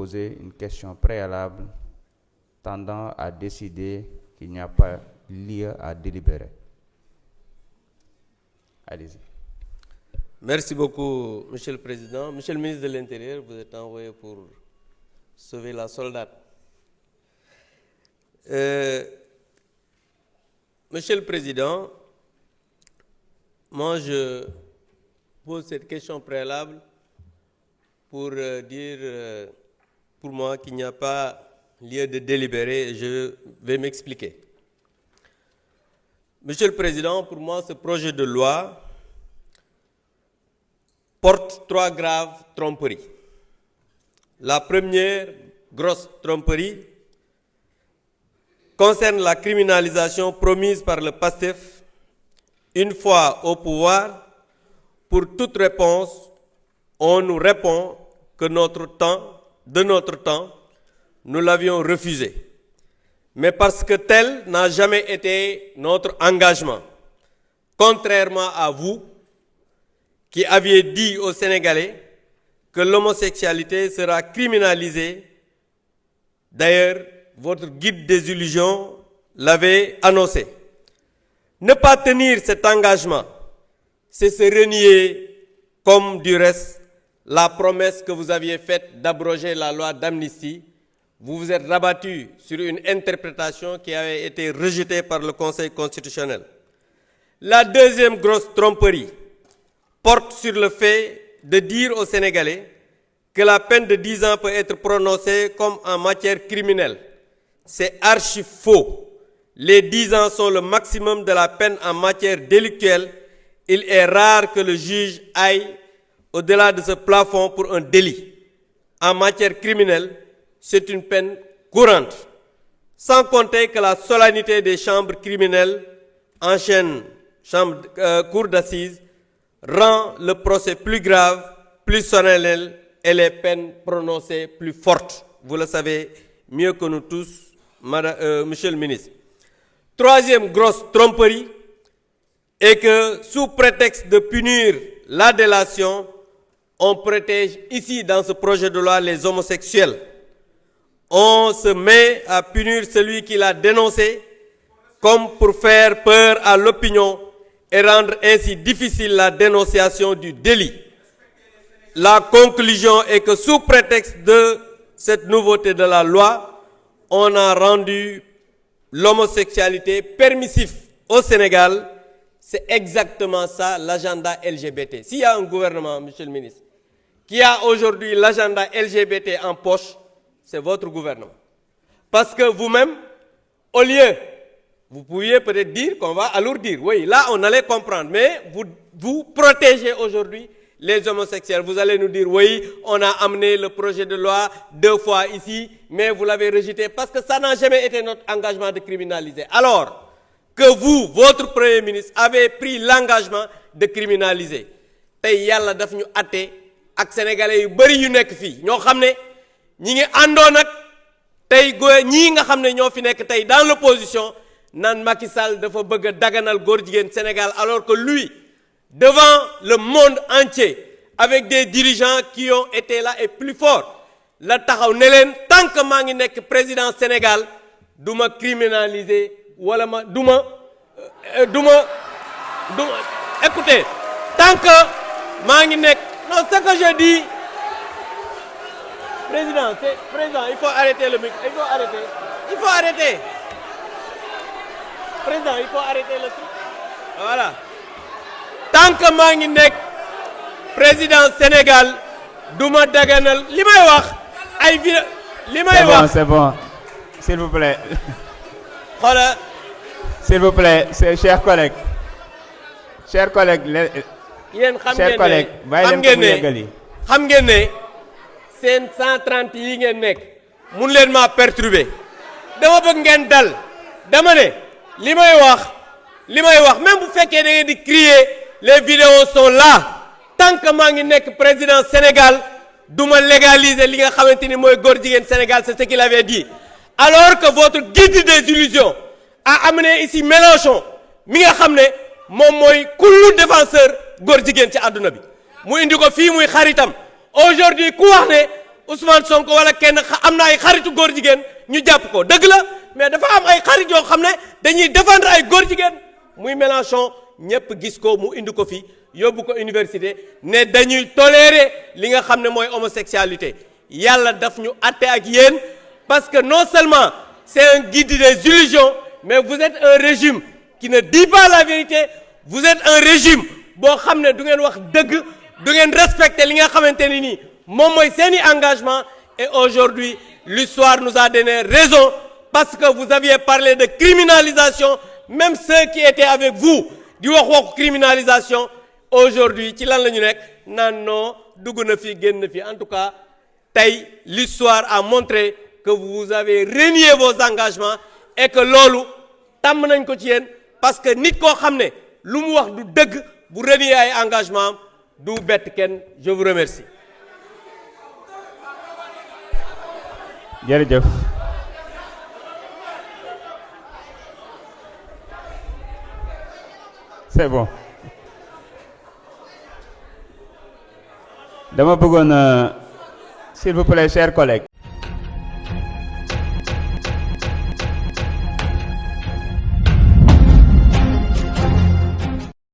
poser une question préalable tendant à décider qu'il n'y a pas lieu à délibérer. Allez-y. Merci beaucoup, Monsieur le Président. Monsieur le ministre de l'Intérieur, vous êtes envoyé pour sauver la soldate. Monsieur le Président, moi je pose cette question préalable pour dire pour moi qu'il n'y a pas lieu de délibérer et je vais m'expliquer. Monsieur le Président, pour moi ce projet de loi porte 3 graves tromperies. La première grosse tromperie concerne la criminalisation promise par le PASTEF une fois au pouvoir. Pour toute réponse, on nous répond que de notre temps, nous l'avions refusé. Mais parce que tel n'a jamais été notre engagement, contrairement à vous, qui aviez dit aux Sénégalais que l'homosexualité sera criminalisée. D'ailleurs, votre guide des illusions l'avait annoncé. Ne pas tenir cet engagement, c'est se renier, comme du reste, la promesse que vous aviez faite d'abroger la loi d'amnistie. Vous vous êtes rabattu sur une interprétation qui avait été rejetée par le Conseil constitutionnel. La deuxième grosse tromperie porte sur le fait de dire aux Sénégalais que la peine de 10 ans peut être prononcée comme en matière criminelle. C'est archi faux. Les 10 ans sont le maximum de la peine en matière délictuelle. Il est rare que le juge aille au-delà de ce plafond pour un délit. En matière criminelle, c'est une peine courante. Sans compter que la solennité des chambres criminelles, cour d'assises, rend le procès plus grave, plus solennel et les peines prononcées plus fortes. Vous le savez mieux que nous tous, Monsieur le ministre. Troisième grosse tromperie est que sous prétexte de punir la délation, on protège ici dans ce projet de loi les homosexuels. On se met à punir celui qui l'a dénoncé comme pour faire peur à l'opinion et rendre ainsi difficile la dénonciation du délit. La conclusion est que sous prétexte de cette nouveauté de la loi, on a rendu l'homosexualité permissif au Sénégal. C'est exactement ça l'agenda LGBT. S'il y a un gouvernement, Monsieur le ministre, qui a aujourd'hui l'agenda LGBT en poche, c'est votre gouvernement. Parce que vous-même, au lieu, vous pouviez peut-être dire qu'on va alourdir. Oui, là, on allait comprendre. Mais vous protégez aujourd'hui les homosexuels. Vous allez nous dire, oui, on a amené le projet de loi 2 fois ici, mais vous l'avez rejeté parce que ça n'a jamais été notre engagement de criminaliser. Alors que vous, votre Premier ministre, avez pris l'engagement de criminaliser. Tay yalla daf ñu atté ak sénégalais yu bari yu nekk fi ñoo xamné ñi ngi àndoon ak tay ñi nga xamné ñoo fi nekk tay dans l'opposition nan Macky Sall dafa bëgg daganal góor jigéen Sénégal alors que lui devant le monde entier avec des dirigeants qui ont été là et plus forts la taxaw ne leen tant que maa ngi nekk président Sénégal duma criminaliser wala ma duma écoutez tant que maa ngi nekk non ce que je dis président il faut arrêter le micro il faut arrêter président il faut arrêter le truc voilà tant que maa ngi nekk président Sénégal duma daganal li may wax ay li may wax c'est bon s'il vous plaît voilà s'il vous plaît chers collègues yéen xam ngeen ne seen 130 yi ngeen nekk mun leen maa perturber dama bëgg ngeen dal dama ne li may wax même bu fekkee da ngeen di crier les vidéos sont là tant que maa ngi nekk président Sénégal duma légaliser li nga xamante ni mooy góor jigéen Sénégal c'est ce qu'il avait dit alors que votre guide des illusions a amené ici Mélenchon mi nga xam ne moom mooy kullu défenseur góor jigéen ci àdduna bi mu indi ko fii muy xaritam aujourd'hui ku wax ne Ousmane Sonko wala kenn am na ay xaritu góor jigéen ñu jàpp ko dëgg la mais dafa am ay xarit yoo xam ne dañuy défendre ay góor jigéen muy Mélenchon ñëpp gis ko mu indi ko fi yóbbu ko université ne dañuy tolérer li nga xam ne mooy homosexualité yàlla daf ñu àtte ak yéen parce que non seulement c'est un guide des illusions mais vous êtes un régime qui ne dit pas la vérité vous êtes un régime boo xam ne du ngeen wax dëgg du ngeen respecter li nga xamante ni nii moom mooy seeni engagement et aujourd'hui l'histoire nous a donné raison parce que vous aviez parlé de criminalisation même ceux qui étaient avec vous di wax criminalisation aujourd'hui ci lan la ñu nekk naan non dugg na fi génn fi en tout cas tey l'histoire a montré que vous avez renié vos engagements et que loolu tàmm nañ ko ci yéen parce que nit koo xam ne lu mu wax du dëgg bu renier ay engagement du bett kenn je vous remercie. jërëjëf. C'est bon. dama bëggoon s'il vous plaît chers collègues.